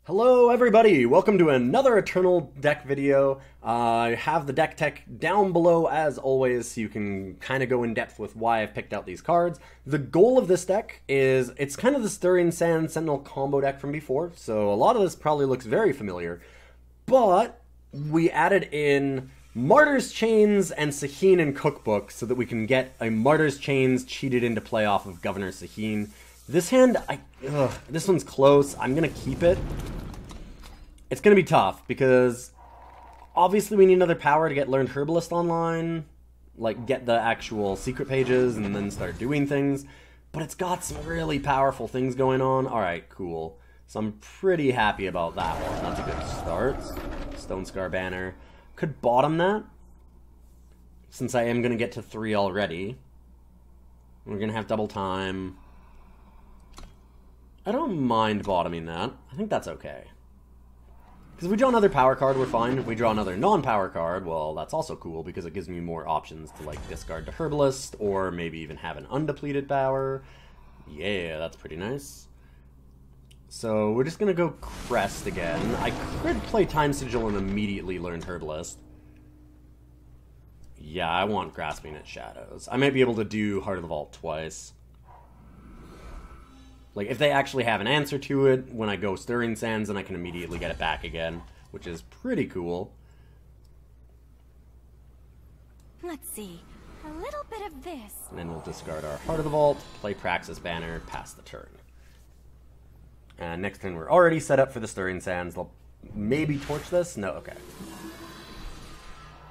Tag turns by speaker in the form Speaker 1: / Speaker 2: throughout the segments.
Speaker 1: Hello everybody, welcome to another Eternal deck video. I have the deck tech down below as always so you can kind of go in depth with why I've picked out these cards. The goal of this deck is, it's kind of the Stirring Sand Sentinel combo deck from before, so a lot of this probably looks very familiar. But we added in Martyr's Chains and Sahin and Cookbook so that we can get a Martyr's Chains cheated into play off of Governor Sahin. This hand, this one's close. I'm going to keep it. It's going to be tough because obviously we need another power to get Learned Herbalist online, like get the actual secret pages and then start doing things. But it's got some really powerful things going on. Alright, cool. So I'm pretty happy about that one. That's a good start. Stonescar banner. Could bottom that, since I am going to get to 3 already. We're going to have double time. I don't mind bottoming that. I think that's okay. Because if we draw another power card, we're fine. If we draw another non-power card, well, that's also cool because it gives me more options to, like, discard to Herbalist or maybe even have an undepleted power. Yeah, that's pretty nice. So we're just going to go Crest again. I could play Time Sigil and immediately learn Herbalist. Yeah, I want Grasping at Shadows. I might be able to do Heart of the Vault twice. Like, if they actually have an answer to it, when I go Stirring Sands, then I can immediately get it back again, which is pretty cool.
Speaker 2: Let's see. A little bit of this.
Speaker 1: And then we'll discard our Heart of the Vault, play Praxis banner, pass the turn. And next turn we're already set up for the Stirring Sands. They'll maybe torch this? No, okay.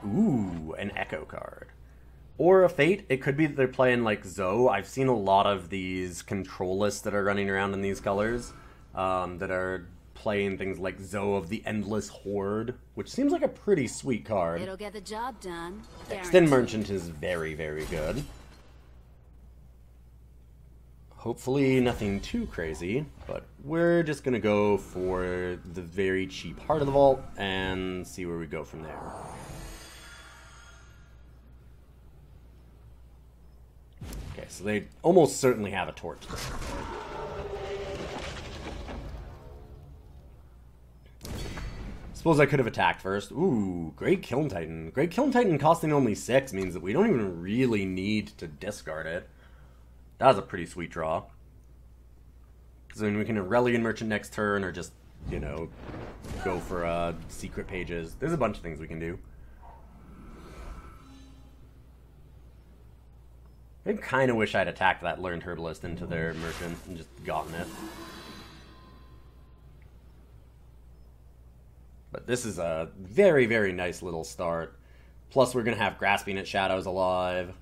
Speaker 1: Ooh, an Echo card. Or a Fate. It could be that they're playing like Zoe. I've seen a lot of these control lists that are running around in these colors that are playing things like Zoe of the Endless Horde, which seems like a pretty sweet card.
Speaker 2: It'll get the job done.
Speaker 1: Extend Merchant is very, very good. Hopefully nothing too crazy, but we're just going to go for the very cheap Heart of the Vault and see where we go from there. Okay, so they almost certainly have a torch. Suppose I could have attacked first. Ooh, Great-Kiln Titan. Great-Kiln Titan costing only 6 means that we don't even really need to discard it. That was a pretty sweet draw. Because then we can Aurelian Merchant next turn or just, you know, go for secret pages. There's a bunch of things we can do. I kind of wish I'd attacked that Learned Herbalist into their Merchant and just gotten it. But this is a very, very nice little start. Plus we're going to have Grasping at Shadows alive.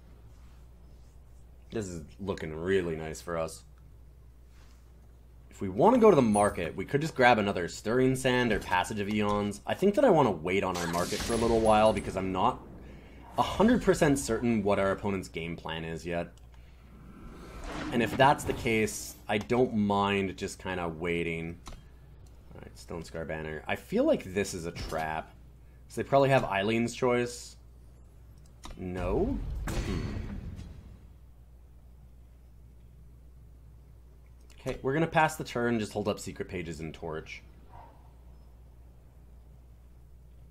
Speaker 1: This is looking really nice for us. If we want to go to the market, we could just grab another Stirring Sand or Passage of Eons. I think that I want to wait on our market for a little while because I'm not 100% certain what our opponent's game plan is yet. And if that's the case, I don't mind just kind of waiting. Alright, Stonescar banner. I feel like this is a trap. So they probably have Eileen's Choice. No? Okay, we're going to pass the turn, just hold up secret pages and torch.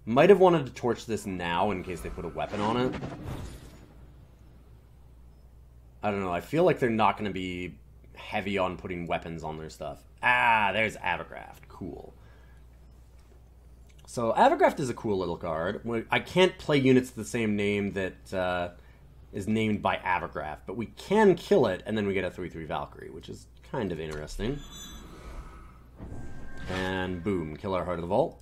Speaker 1: Might have wanted to torch this now in case they put a weapon on it. I don't know, I feel like they're not going to be heavy on putting weapons on their stuff. Ah, there's Avagraft. Cool. So Avagraft is a cool little card. I can't play units of the same name that is named by Avagraft, but we can kill it, and then we get a 3/3 Valkyrie, which is kind of interesting. And boom, kill our Heart of the Vault.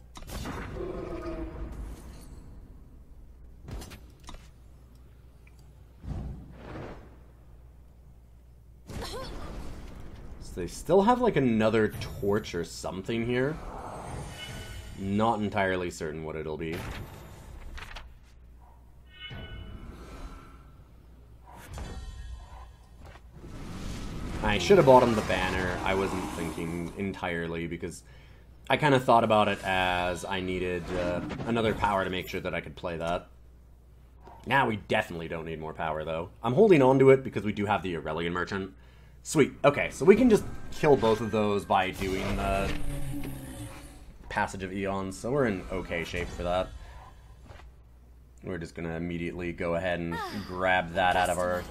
Speaker 1: So they still have like another torch or something here. Not entirely certain what it'll be. I should have bought him the banner. I wasn't thinking entirely because I kind of thought about it as I needed another power to make sure that I could play that. Now we definitely don't need more power, though. I'm holding on to it because we do have the Aurelian Merchant. Sweet. Okay, so we can just kill both of those by doing the Passage of Eons, so we're in okay shape for that. We're just gonna immediately go ahead and grab that out of our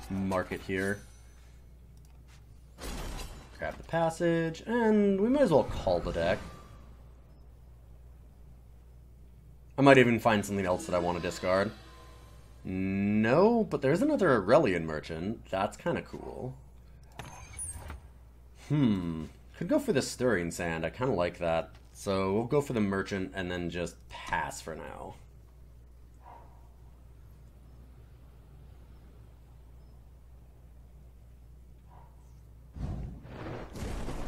Speaker 1: market here. Grab the passage, and we might as well call the deck. I might even find something else that I want to discard. No, but there's another Aurelian Merchant. That's kind of cool. Could go for the Stirring Sand. I kind of like that. So we'll go for the Merchant and then just pass for now.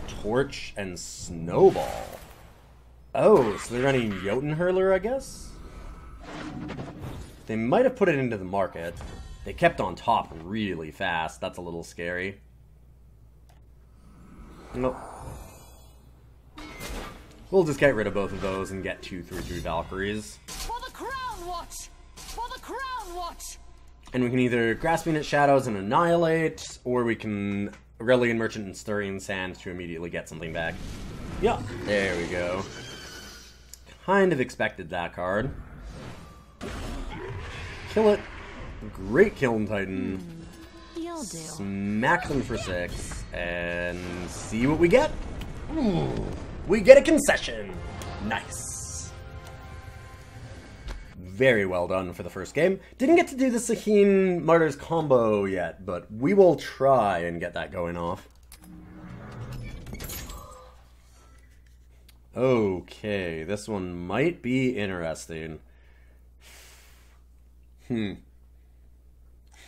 Speaker 1: Torch and Snowball. Oh, so they're running Jotun Hurler, I guess? They might have put it into the market. They kept on top really fast. That's a little scary. Nope. We'll just get rid of both of those and get 2/3/3 Valkyries.
Speaker 3: For the Crown Watch! For the Crown Watch!
Speaker 1: And we can either Grasping at Shadows and Annihilate, or we can Aurelian Merchant and Stirring Sand to immediately get something back. Yeah, there we go. Kind of expected that card. Kill it. Great-Kiln Titan.
Speaker 2: You'll do.
Speaker 1: Smack them for 6. And see what we get. Ooh, we get a concession. Nice. Very well done for the first game. Didn't get to do the Sahin Martyrs combo yet, but we will try and get that going off. Okay, this one might be interesting.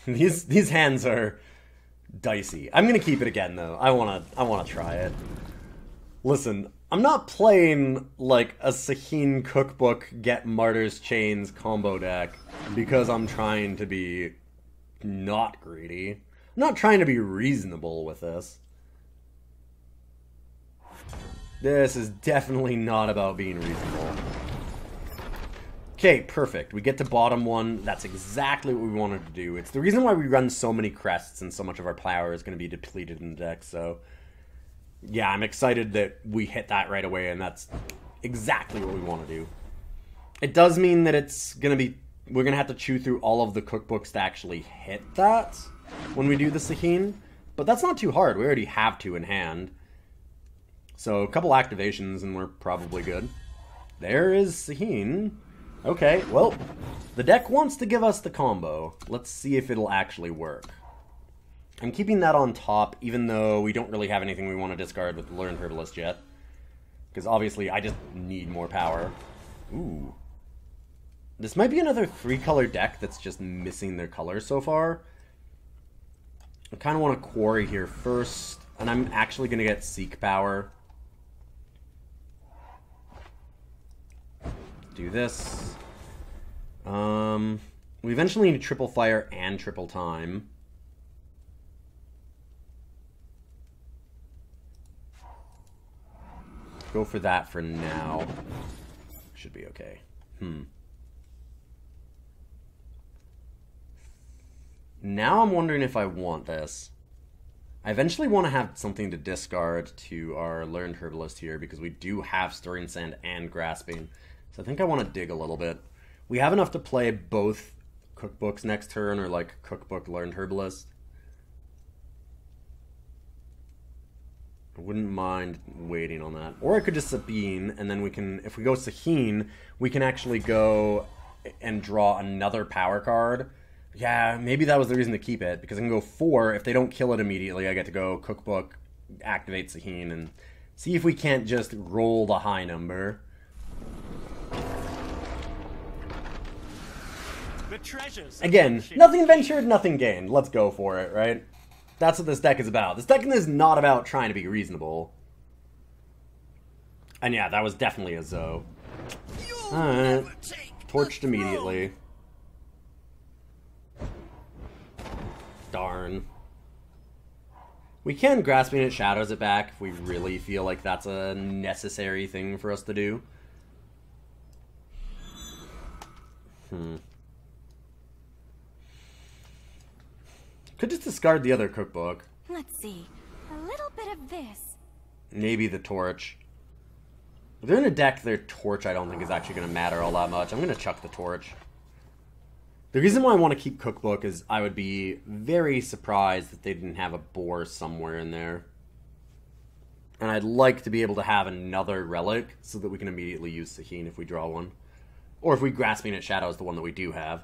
Speaker 1: These hands are dicey. I'm gonna keep it again though. I wanna try it. Listen, I'm not playing like a Sahin Cookbook get Martyr's Chains combo deck because I'm trying to be not greedy. I'm not trying to be reasonable with this. This is definitely not about being reasonable. Okay, perfect. We get to bottom one. That's exactly what we wanted to do. It's the reason why we run so many crests and so much of our power is going to be depleted in the deck. So, yeah, I'm excited that we hit that right away, and that's exactly what we want to do. It does mean that it's going to be... We're going to have to chew through all of the cookbooks to actually hit that when we do the Sahin. But that's not too hard. We already have 2 in hand. So, a couple activations and we're probably good. There is Sahin. Okay, well, the deck wants to give us the combo. Let's see if it'll actually work. I'm keeping that on top, even though we don't really have anything we want to discard with the Learned Herbalist yet. Because obviously, I just need more power. Ooh. This might be another 3-color deck that's just missing their color so far. I kind of want to Quarry here first, and I'm actually going to get Seek Power. Do this. We eventually need Triple Fire and Triple Time. Go for that for now. Should be okay. Now I'm wondering if I want this. I eventually want to have something to discard to our Learned Herbalist here because we do have Stirring Sand and Grasping. So I think I want to dig a little bit. We have enough to play both Cookbooks next turn, or like Cookbook Learned Herbalist. I wouldn't mind waiting on that. Or I could just Sabine, and then we can, if we go Sahin, we can actually go and draw another power card. Yeah, maybe that was the reason to keep it, because I can go 4. If they don't kill it immediately, I get to go Cookbook, activate Sahin, and see if we can't just roll the high number. Again, nothing ventured, nothing gained. Let's go for it, right? That's what this deck is about. This deck is not about trying to be reasonable. And yeah, that was definitely a Zoe. Alright. Torched immediately. Darn. We can Grasping at Shadows it back if we really feel like that's a necessary thing for us to do. Could just discard the other Cookbook.
Speaker 2: Let's see. A little bit of this.
Speaker 1: Maybe the Torch. If they're in a deck, their torch I don't think is actually going to matter all that much. I'm going to chuck the torch. The reason why I want to keep Cookbook is I would be very surprised if they didn't have a boar somewhere in there. And I'd like to be able to have another relic so that we can immediately use Sahin if we draw one. Or if we Grasping at Shadows, the one that we do have.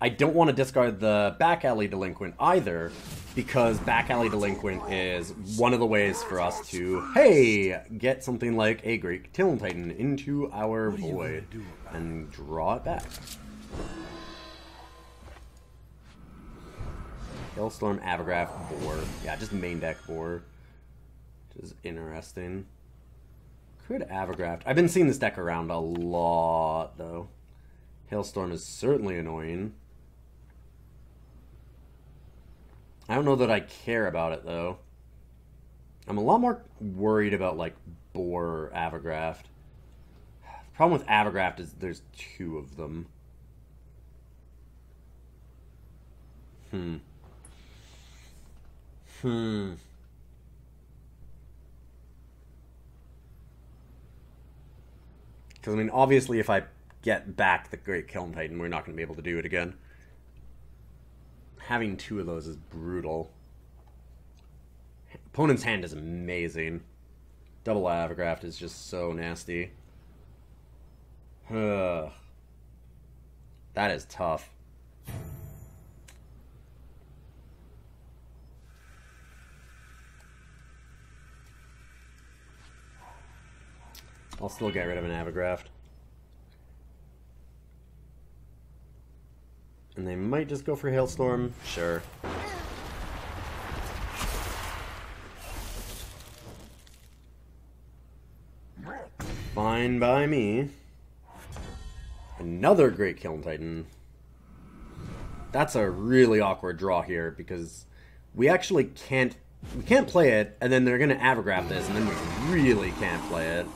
Speaker 1: I don't want to discard the Back Alley Delinquent either, because Back Alley Delinquent is one of the ways for us to, hey, get something like a Great-Kiln Titan into our void and draw it back. Hailstorm, Avergraph, Boar. Yeah, just main deck Boar. Which is interesting. Could Avergraph. I've been seeing this deck around a lot, though. Hailstorm is certainly annoying. I don't know that I care about it, though. I'm a lot more worried about, like, Boar or Avergraph. The problem with Avergraph is there's two of them. Because, I mean, obviously if I get back the Great-Kiln Titan, we're not going to be able to do it again. Having two of those is brutal. Opponent's hand is amazing. Double Avergraph is just so nasty. Ugh. That is tough. I'll still get rid of an Avergraph. And they might just go for Hailstorm. Sure. Fine by me. Another Great-Kiln Titan. That's a really awkward draw here, because we actually can't... We can't play it, and then they're going to Avergraph this, and then we really can't play it.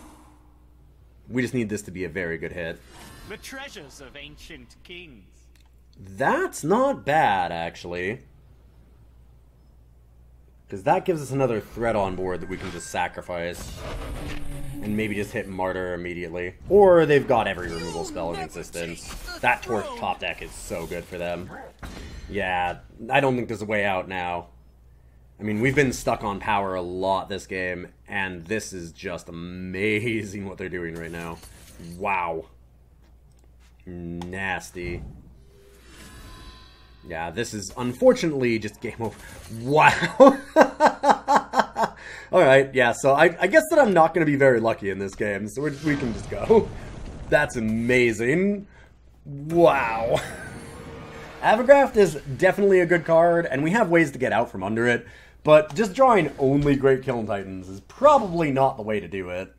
Speaker 1: We just need this to be a very good hit.
Speaker 4: The treasures of ancient kings.
Speaker 1: That's not bad, actually. Because that gives us another threat on board that we can just sacrifice. And maybe just hit Martyr immediately. Or they've got every removal spell in existence. That Torch top deck is so good for them. Yeah, I don't think there's a way out now. I mean, we've been stuck on power a lot this game, and this is just amazing what they're doing right now. Wow. Nasty. Yeah, this is unfortunately just game over. Wow. Alright, yeah, so I guess that I'm not going to be very lucky in this game, so we can just go. That's amazing. Wow. Avergraph is definitely a good card, and we have ways to get out from under it, but just drawing only Great-Kiln Titans is probably not the way to do it.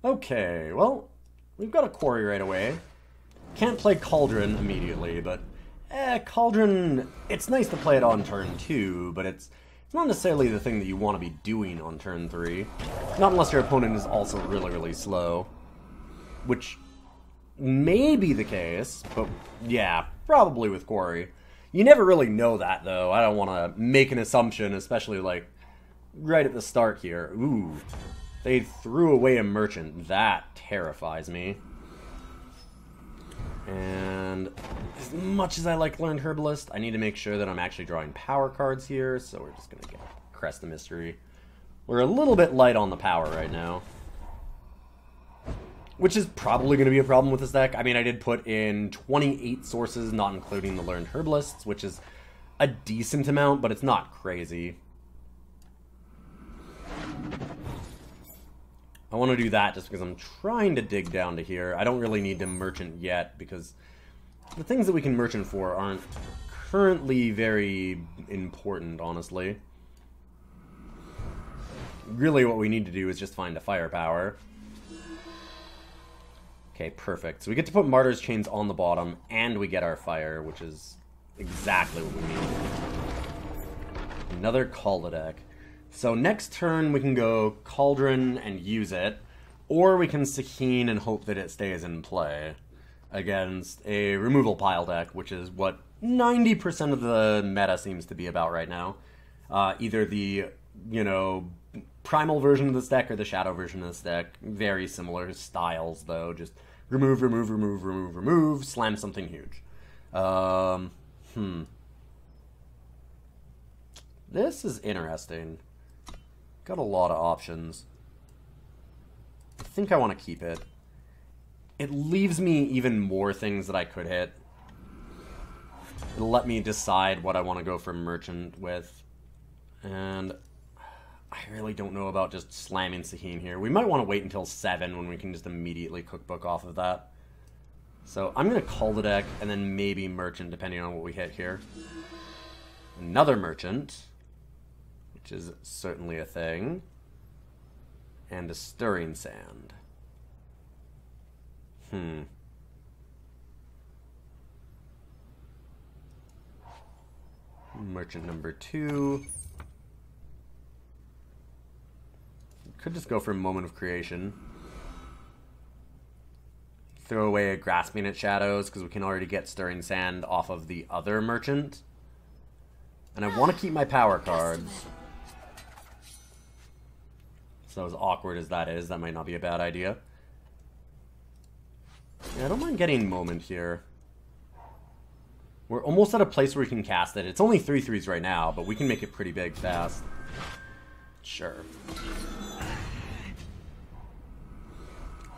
Speaker 1: Okay, well, we've got a Quarry right away. Can't play Cauldron immediately, but Cauldron, it's nice to play it on turn 2, but it's not necessarily the thing that you want to be doing on turn 3. Not unless your opponent is also really, really slow. Which may be the case, but yeah, probably with Quarry. You never really know that, though. I don't want to make an assumption, especially, like, right at the start here. Ooh, they threw away a merchant. That terrifies me. And as much as I like Learned Herbalist, I need to make sure that I'm actually drawing power cards here, so we're just going to get Crest the Mystery. We're a little bit light on the power right now, which is probably going to be a problem with this deck. I mean, I did put in 28 sources, not including the Learned Herbalists, which is a decent amount, but it's not crazy. I want to do that just because I'm trying to dig down to here. I don't really need to merchant yet, because the things that we can merchant for aren't currently very important, honestly. Really what we need to do is just find a firepower. Okay, perfect. So we get to put Martyr's Chains on the bottom, and we get our fire, which is exactly what we need. Another Cull deck. So next turn we can go Cauldron and use it, or we can Sahin and hope that it stays in play against a removal pile deck, which is what 90% of the meta seems to be about right now. Either the, you know, primal version of this deck or the shadow version of this deck. Very similar styles, though. Just remove, remove, remove, remove, remove, slam something huge. This is interesting. Got a lot of options. I think I want to keep it. It leaves me even more things that I could hit. It'll let me decide what I want to go for Merchant with. And I really don't know about just slamming Sahin here. We might want to wait until 7 when we can just immediately Cookbook off of that. So I'm going to call the deck and then maybe Merchant depending on what we hit here. Another Merchant, which is certainly a thing. And a Stirring Sand. Merchant number 2. Could just go for a Moment of Creation. Throw away a Grasping at Shadows, because we can already get Stirring Sand off of the other Merchant. And I want to keep my power cards. So as awkward as that is, that might not be a bad idea. Yeah, I don't mind getting Moment here. We're almost at a place where we can cast it. It's only 3/3s right now, but we can make it pretty big fast. Sure.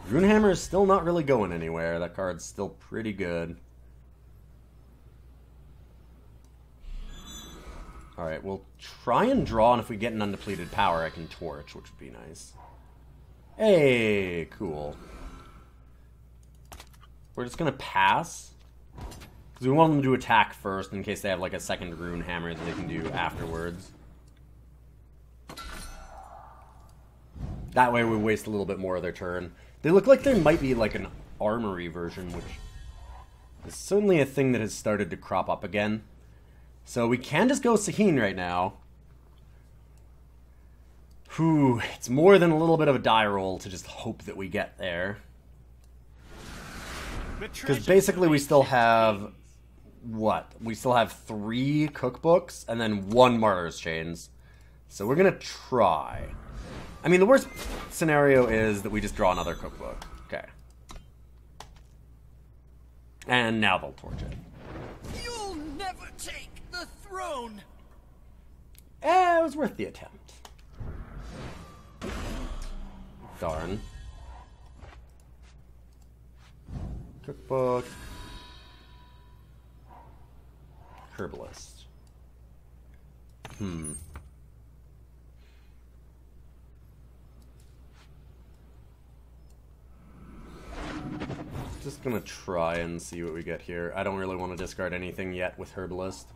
Speaker 1: Runehammer is still not really going anywhere. That card's still pretty good. Alright, we'll try and draw, and if we get an undepleted power, I can Torch, which would be nice. Hey, cool. We're just gonna pass. Because we want them to attack first, in case they have like a second Runehammer that they can do afterwards. That way we waste a little bit more of their turn. They look like there might be like an armory version, which is certainly a thing that has started to crop up again. So we can just go Sahin right now. Whew, it's more than a little bit of a die roll to just hope that we get there. Because basically we still have... what? We still have 3 Cookbooks and then 1 Martyr's Chains. So we're going to try. I mean, the worst scenario is that we just draw another Cookbook. Okay. And now they'll torch it.
Speaker 3: You'll never take the throne.
Speaker 1: It was worth the attempt. Darn. Cookbook. Herbalist. Just gonna try and see what we get here. I don't really want to discard anything yet with Herbalist.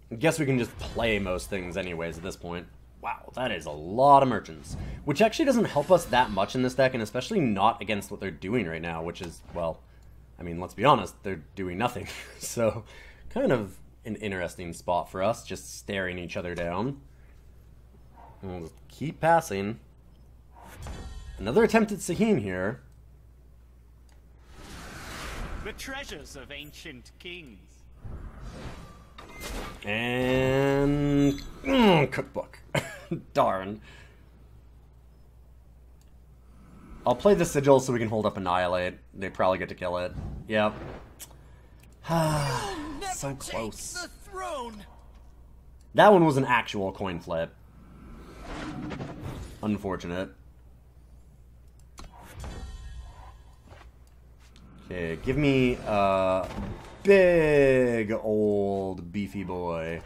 Speaker 1: I guess we can just play most things anyways at this point. Wow, that is a lot of Merchants. Which actually doesn't help us that much in this deck, and especially not against what they're doing right now, which is, well, I mean, let's be honest, they're doing nothing. So, kind of an interesting spot for us, just staring each other down. We'll keep passing. Another attempt at Sahin here.
Speaker 4: The treasures of ancient kings.
Speaker 1: And... Cookbook. Darn. I'll play the Sigil so we can hold up Annihilate. They probably get to kill it. Yep. So close.
Speaker 3: The throne.
Speaker 1: That one was an actual coin flip. Unfortunate. Okay, give me a big old beefy boy.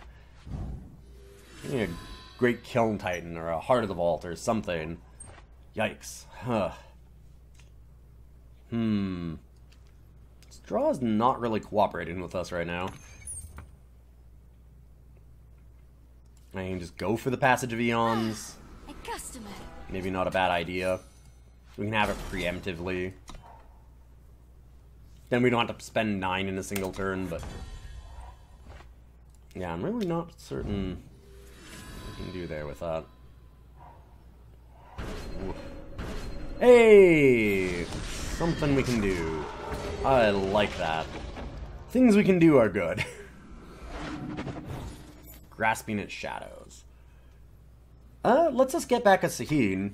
Speaker 1: Give me a Great-Kiln Titan or a Heart of the Vault or something. Yikes. Huh. This draw is not really cooperating with us right now. I can just go for the Passage of Eons. Maybe not a bad idea. We can have it preemptively. Then we don't have to spend 9 in a single turn, but... yeah, I'm really not certain what we can do there with that. Ooh. Hey! Something we can do. I like that. Things we can do are good. Grasping at Shadows. Let's just get back a Sahin.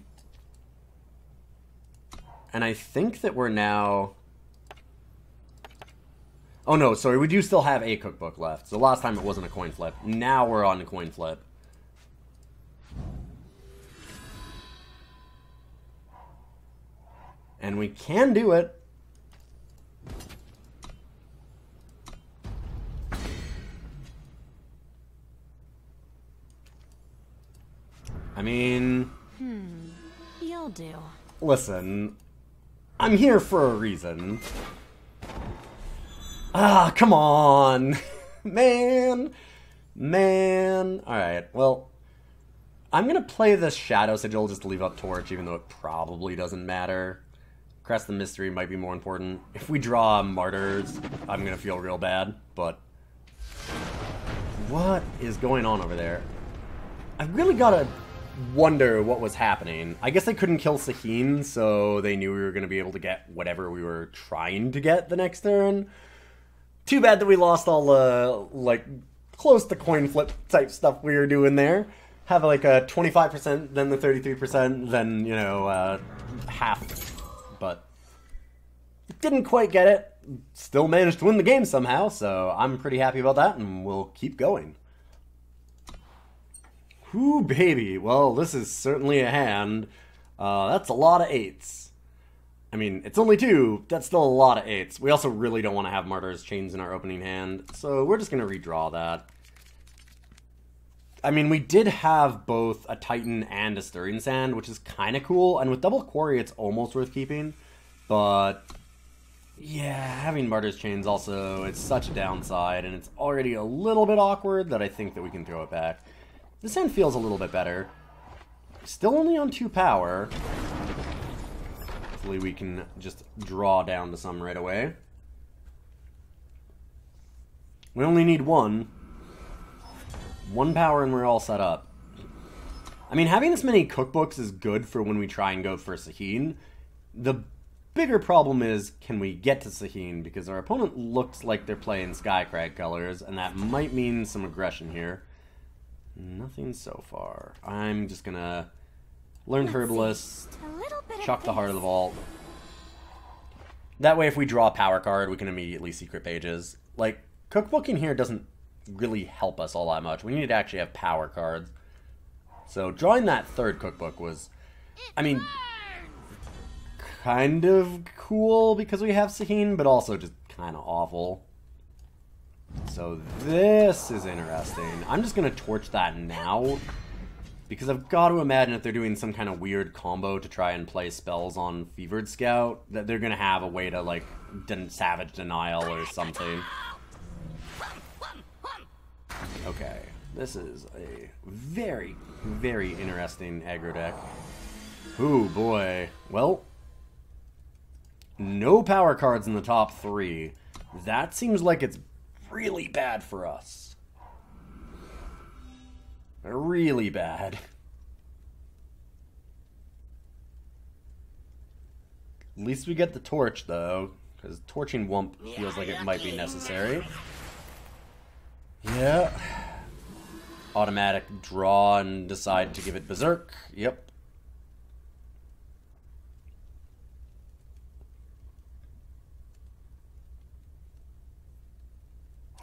Speaker 1: And I think that we're now... Oh no, sorry, we do still have a cookbook left. So last time it wasn't a coin flip. Now we're on a coin flip. And we can do it. I mean...
Speaker 2: You'll do.
Speaker 1: Listen, I'm here for a reason. Ah, come on! Man! Alright, well... I'm gonna play this Shadow Sigil just to leave up Torch, even though it probably doesn't matter. Crest the Mystery might be more important. If we draw Martyrs, I'm gonna feel real bad, but... What is going on over there? I really gotta wonder what was happening. I guess they couldn't kill Sahin, so they knew we were gonna be able to get whatever we were trying to get the next turn. Too bad that we lost all the, like, close to coin flip type stuff we were doing there. Have, like, a 25%, then the 33%, then, you know, half. But didn't quite get it. Still managed to win the game somehow, so I'm pretty happy about that, and we'll keep going. Whoo, baby. Well, this is certainly a hand. That's a lot of 8s. I mean, it's only 2. That's still a lot of 8s. We also really don't want to have Martyr's Chains in our opening hand, so we're just going to redraw that. I mean, we did have both a Titan and a Stirring Sand, which is kind of cool, and with double Quarry, it's almost worth keeping. But, yeah, having Martyr's Chains also, it's such a downside, and it's already a little bit awkward that I think that we can throw it back. This hand feels a little bit better. Still only on 2 power. Hopefully we can just draw down to some right away. We only need 1. 1 power and we're all set up. I mean, having this many cookbooks is good for when we try and go for Sahin. The bigger problem is, can we get to Sahin? Because our opponent looks like they're playing Skycrag colors, and that might mean some aggression here. Nothing so far. I'm just gonna learn Herbalist, chuck the Heart of the Vault. That way if we draw a power card, we can immediately secret pages. Like, cookbooking here doesn't really help us all that much. We need to actually have power cards. So drawing that 3rd cookbook was, I mean, kind of cool because we have Sahin, but also just kind of awful. So this is interesting. I'm just going to torch that now, because I've got to imagine if they're doing some kind of weird combo to try and play spells on Fevered Scout, that they're going to have a way to, like, Savage Denial or something. Okay, this is a very, very interesting aggro deck. Ooh, boy. Well, no power cards in the top 3. That seems like it's really bad for us. Really bad. At least we get the torch, though, because torching Wump feels like it might be necessary. Yeah. Automatic draw and decide to give it Berserk. Yep.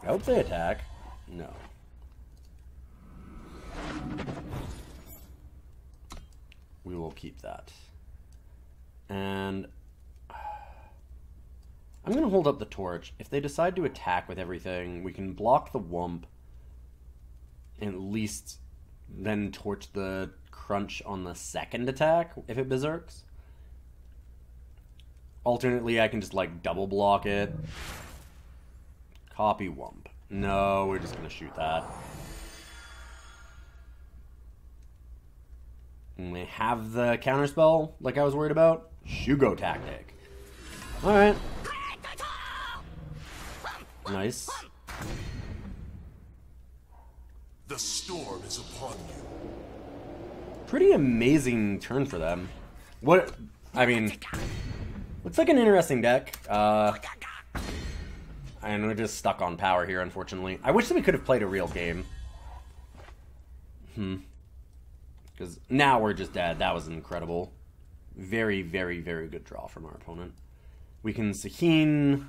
Speaker 1: I hope they attack. No. We will keep that. And I'm going to hold up the torch. If they decide to attack with everything, we can block the Wump and at least then torch the Crunch on the 2nd attack if it Berserks. Alternately, I can just, like, double block it. Copy Wump. No, we're just going to shoot that. And we have the counterspell, like I was worried about. Shugo Tactic. Alright. Nice.
Speaker 5: The storm is upon you.
Speaker 1: Pretty amazing turn for them. What, I mean, looks like an interesting deck. And we're just stuck on power here, unfortunately. I wish that we could have played a real game. Because Because now we're just dead. That was incredible. Very, very, very good draw from our opponent. We can Sahin,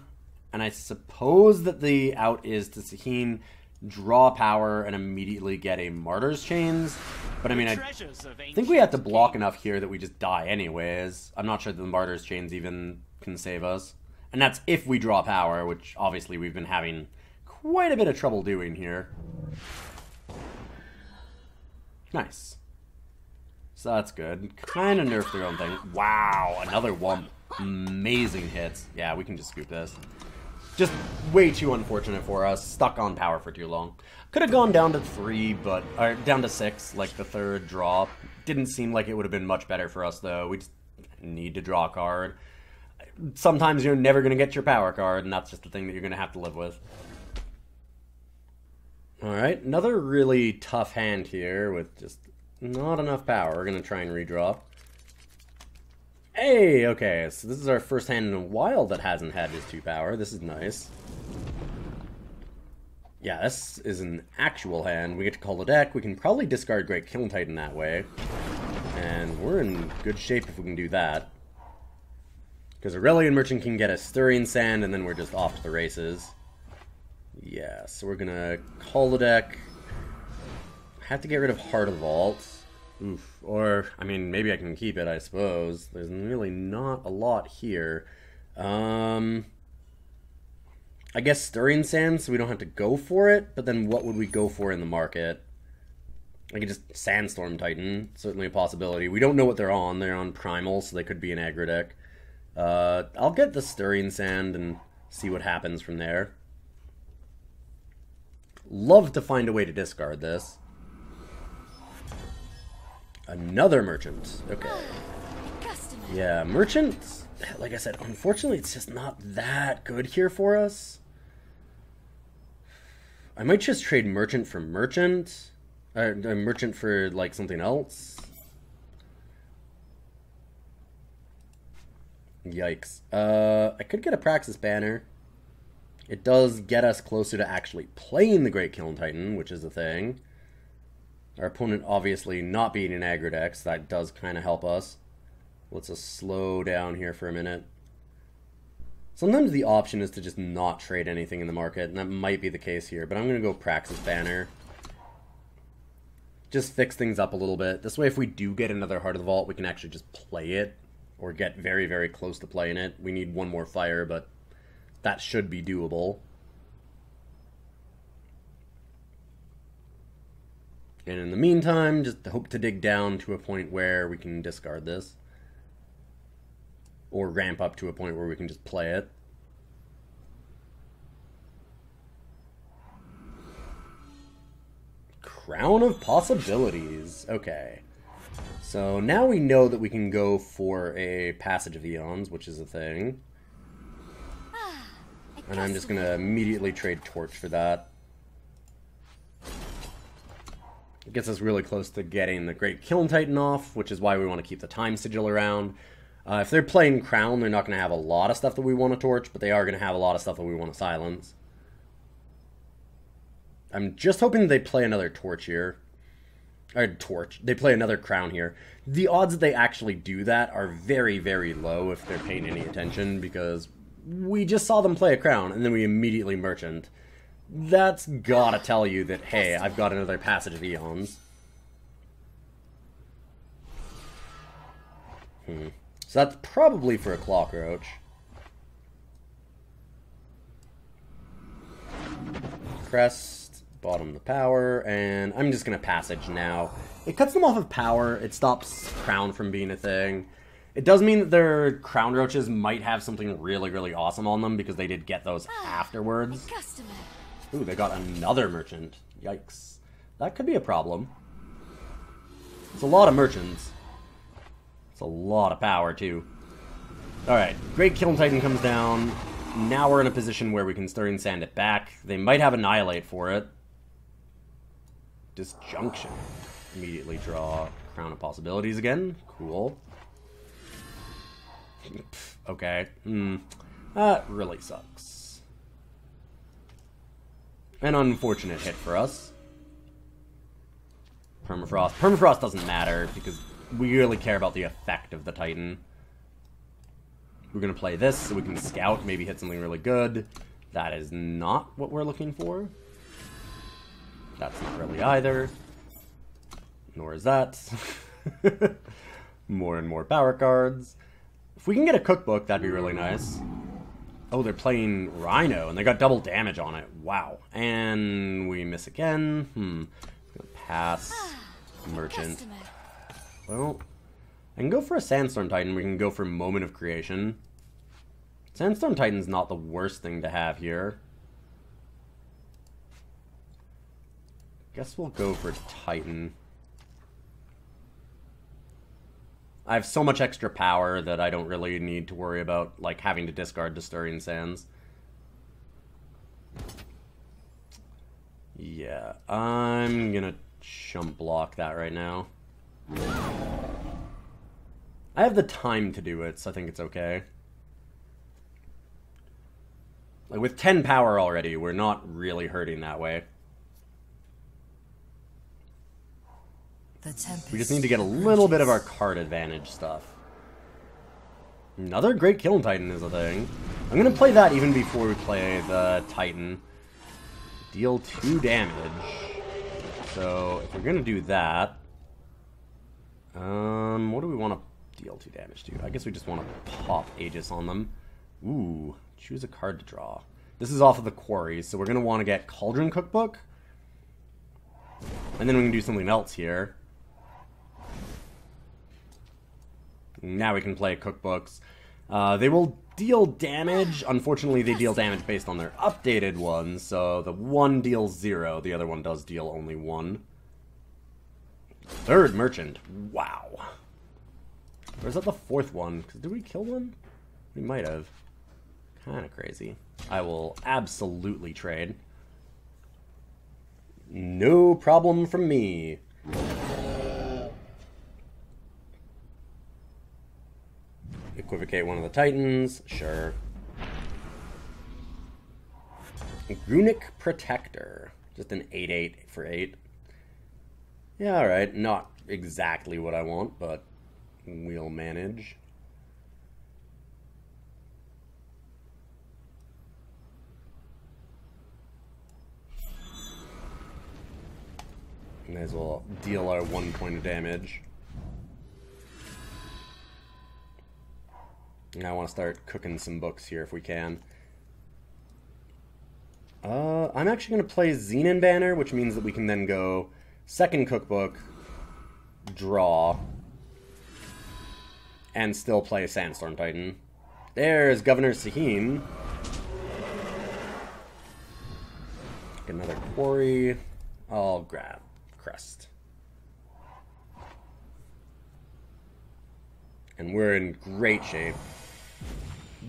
Speaker 1: and I suppose that the out is to Sahin, draw power, and immediately get a Martyr's Chains. But I mean, I think we have to block enough here that we just die anyways. I'm not sure that the Martyr's Chains even can save us. And that's if we draw power, which obviously we've been having quite a bit of trouble doing here. Nice. So that's good. Kind of nerfed their own thing. Wow, another one. Amazing hits. Yeah, we can just scoop this. Just way too unfortunate for us. Stuck on power for too long. Could have gone down to 3, but... Or down to 6, like the third draw. Didn't seem like it would have been much better for us, though. We just need to draw a card. Sometimes you're never going to get your power card, and that's just the thing that you're going to have to live with. Alright, another really tough hand here with just not enough power. We're going to try and redraw. Hey, okay, so this is our first hand in a while that hasn't had his 2 power. This is nice. Yeah, this is an actual hand. We get to call the deck. We can probably discard Great-Kiln Titan that way. And we're in good shape if we can do that. Because Aurelian Merchant can get a Stirring Sand, and then we're just off to the races. Yeah, so we're gonna call the deck. Have to get rid of Heart of Vault. Oof. Or, I mean, maybe I can keep it, I suppose. There's really not a lot here. I guess Stirring Sand, so we don't have to go for it. But then what would we go for in the market? I could just Sandstorm Titan. Certainly a possibility. We don't know what they're on. They're on Primal, so they could be an aggro deck. I'll get the Stirring Sand and see what happens from there. Love to find a way to discard this. Another Merchant. Okay. Yeah, Merchant, like I said, unfortunately it's just not that good here for us. I might just trade Merchant for Merchant. Or Merchant for, like, something else. Yikes. I could get a Praxis banner. It does get us closer to actually playing the Great-Kiln Titan, which is a thing. Our opponent obviously not being an aggro deck, so that does kind of help us. Let's just slow down here for a minute. Sometimes the option is to just not trade anything in the market, and that might be the case here, but I'm going to go Praxis banner. Just fix things up a little bit. This way, if we do get another Heart of the Vault, we can actually just play it, or get very, very close to playing it. We need one more fire, but that should be doable. And in the meantime, just hope to dig down to a point where we can discard this. Or ramp up to a point where we can just play it. Crown of Possibilities. Okay. So now we know that we can go for a Passage of Eons, which is a thing. And I'm just going to immediately trade Torch for that. It gets us really close to getting the Great-Kiln Titan off, which is why we want to keep the Time Sigil around. If they're playing Crown, they're not going to have a lot of stuff that we want to torch, but they are going to have a lot of stuff that we want to silence. I'm just hoping they play another Torch here. Or Torch. They play another Crown here. The odds that they actually do that are very, very low if they're paying any attention, because we just saw them play a Crown, and then we immediately Merchant. That's gotta tell you that, hey, I've got another Passage of Eons. So that's probably for a Clockroach. Crest, bottom the power, and I'm just gonna Passage now. It cuts them off of power, it stops Crown from being a thing. It does mean that their Crown Roaches might have something really, really awesome on them, because they did get those afterwards. Ooh, they got another Merchant. Yikes. That could be a problem. It's a lot of Merchants. It's a lot of power, too. Alright, Great-Kiln Titan comes down. Now we're in a position where we can Stirring Sand it back. They might have Annihilate for it. Disjunction. Immediately draw Crown of Possibilities again. Cool. Okay. That really sucks. An unfortunate hit for us. Permafrost. Permafrost doesn't matter, because we really care about the effect of the Titan. We're going to play this so we can scout, maybe hit something really good. That is not what we're looking for. That's not really either. Nor is that. More and more power cards. If we can get a cookbook, that'd be really nice. Oh, they're playing Rhino, and they got double damage on it. Wow. And we miss again. Pass. Merchant. Well, I can go for a Sandstorm Titan. We can go for Moment of Creation. Sandstorm Titan's not the worst thing to have here. Guess we'll go for Titan. I have so much extra power that I don't really need to worry about, like, having to discard Destorian Sands. Yeah, I'm gonna chump block that right now. I have the time to do it, so I think it's okay. Like, with 10 power already, we're not really hurting that way. We just need to get a little bit of our card advantage stuff. Another Great-Kiln Titan is a thing. I'm going to play that even before we play the Titan. Deal 2 damage. So, if we're going to do that... what do we want to deal 2 damage to? I guess we just want to pop Aegis on them. Ooh, choose a card to draw. This is off of the Quarry, so we're going to want to get Cauldron Cookbook. And then we can do something else here. Now we can play cookbooks. They will deal damage. Unfortunately, they deal damage based on their updated ones. So the one deals 0. The other one does deal only 1. Third Merchant. Wow. Or is that the fourth one? Did we kill one? We might have. Kind of crazy. I will absolutely trade. No problem from me. Equivocate one of the Titans, sure. Runic Protector. Just an 8/8 for 8. Yeah, alright. Not exactly what I want, but we'll manage. May as well deal our 1 point of damage. Now I want to start cooking some books here if we can. I'm actually going to play Xenan Banner, which means that we can then go second cookbook, draw, and still play Sandstorm Titan. There's Governor Sahin. Another Quarry. I'll grab Crest. And we're in great shape.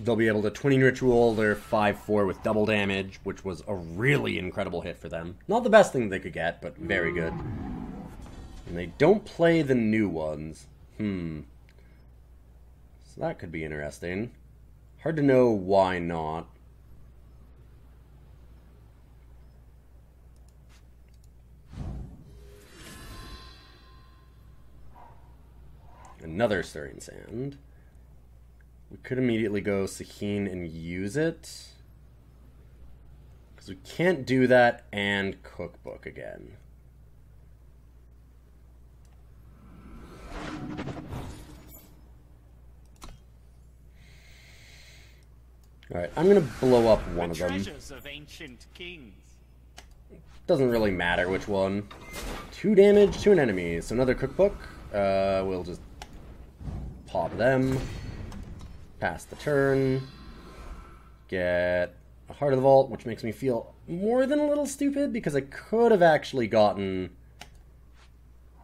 Speaker 1: They'll be able to Twinning Ritual their 5/4 with double damage, which was a really incredible hit for them. Not the best thing they could get, but very good. And they don't play the new ones. So that could be interesting. Hard to know why not. Another Stirring Sand. We could immediately go Sahin and use it. Because we can't do that and Cookbook again. Alright, I'm going to blow up one of them.
Speaker 4: Treasures of ancient kings.
Speaker 1: Doesn't really matter which one. 2 damage to an enemy. So another Cookbook. We'll just pop them. Pass the turn. Get a Heart of the Vault, which makes me feel more than a little stupid because I could have actually gotten...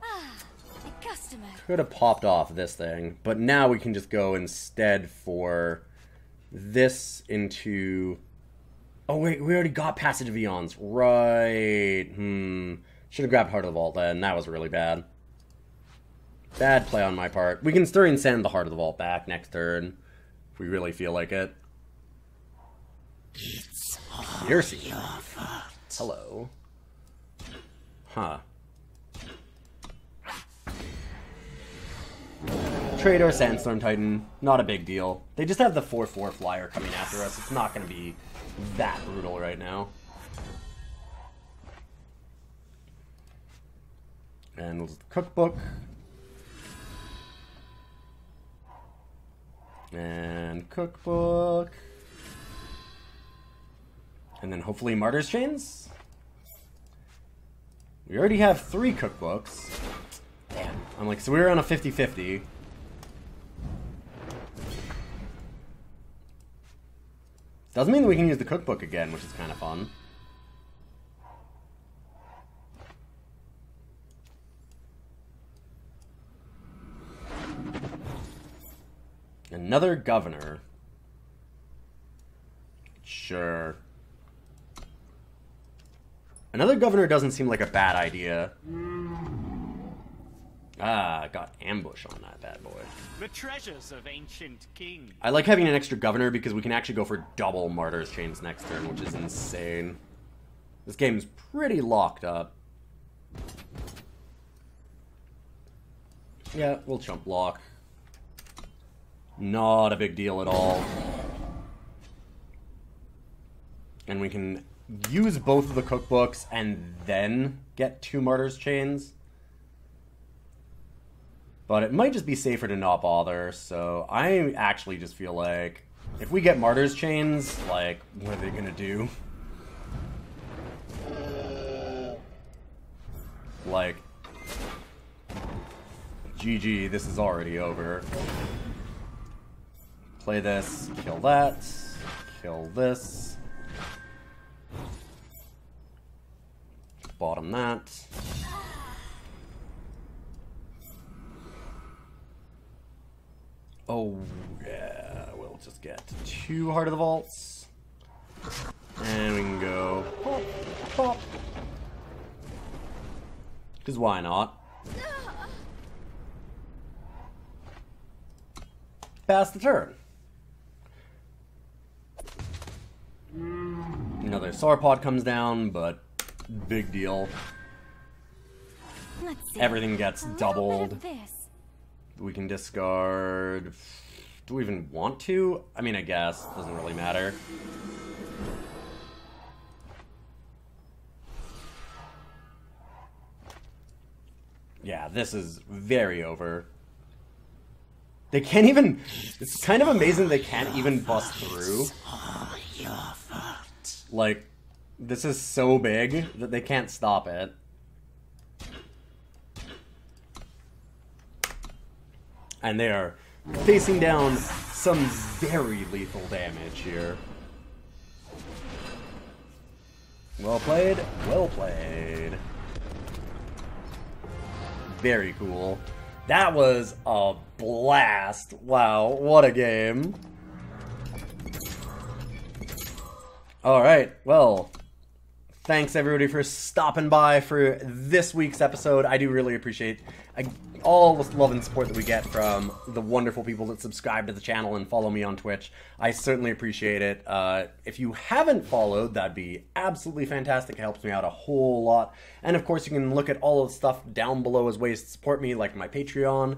Speaker 2: A customer.
Speaker 1: Could have popped off this thing. But now we can just go instead for this into... Oh wait, we already got Passage of Eons. Right. Should have grabbed Heart of the Vault then. That was really bad. Bad play on my part. We can Stirring Sand the Heart of the Vault back next turn. If we really feel like it. Piercy. Hello. Huh. trade our Sandstorm Titan. Not a big deal. They just have the 4/4 flyer coming after us. It's not going to be that brutal right now. And the Cookbook. And Cookbook. And then hopefully Martyr's Chains. We already have 3 Cookbooks. Damn. I'm like, so we were on a 50-50. Doesn't mean that we can use the Cookbook again, which is kind of fun. Another governor. Sure. Another governor doesn't seem like a bad idea. Ah, got ambush on that bad boy.
Speaker 4: The treasures of ancient kings.
Speaker 1: I like having an extra governor because we can actually go for double Martyr's Chains next turn, which is insane. This game's pretty locked up. Yeah, we'll chump block. Not a big deal at all. And we can use both of the cookbooks and then get 2 Martyr's Chains. But it might just be safer to not bother, so I actually just feel like if we get Martyr's Chains, like, what are they gonna do? Like, GG, this is already over. Play this, kill that, kill this. Bottom that. Oh, yeah, we'll just get 2 Heart of the Vaults. And we can go pop, pop. Because why not? Pass the turn. Another Sauropod comes down, but big deal.
Speaker 2: Let's see.
Speaker 1: Everything gets
Speaker 2: A little
Speaker 1: doubled.
Speaker 2: bit of this.
Speaker 1: We can discard... Do we even want to? I mean, I guess. Doesn't really matter. Yeah, this is very over. They can't even... It's kind of amazing they can't even bust through. Like, this is so big that they can't stop it. And they are facing down some very lethal damage here. Well played, well played. Very cool. That was a blast. Wow, what a game. Alright, well, thanks everybody for stopping by for this week's episode. I do really appreciate all the love and support that we get from the wonderful people that subscribe to the channel and follow me on Twitch. I certainly appreciate it. If you haven't followed, that'd be absolutely fantastic. It helps me out a whole lot. And of course, you can look at all of the stuff down below as ways to support me, like my Patreon.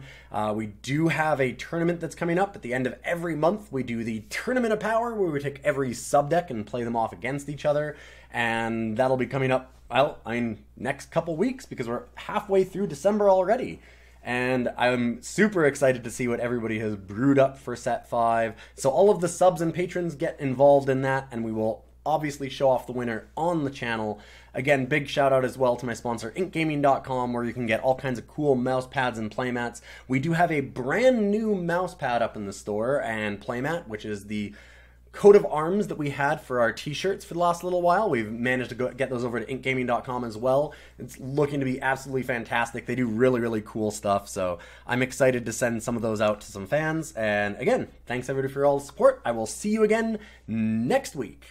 Speaker 1: We do have a tournament that's coming up at the end of every month. We do the Tournament of Power, where we take every sub-deck and play them off against each other. And that'll be coming up, well, I mean, next couple weeks, because we're halfway through December already. And I'm super excited to see what everybody has brewed up for Set 5. So all of the subs and patrons get involved in that, and we will obviously show off the winner on the channel. Again, big shout out as well to my sponsor, inkgaming.com, where you can get all kinds of cool mouse pads and playmats. We do have a brand new mouse pad up in the store and playmat, which is the coat of arms that we had for our t-shirts for the last little while. We've managed to get those over to inkgaming.com as well. It's looking to be absolutely fantastic. They do really, really cool stuff, so I'm excited to send some of those out to some fans. And again, thanks everybody for all the support. I will see you again next week.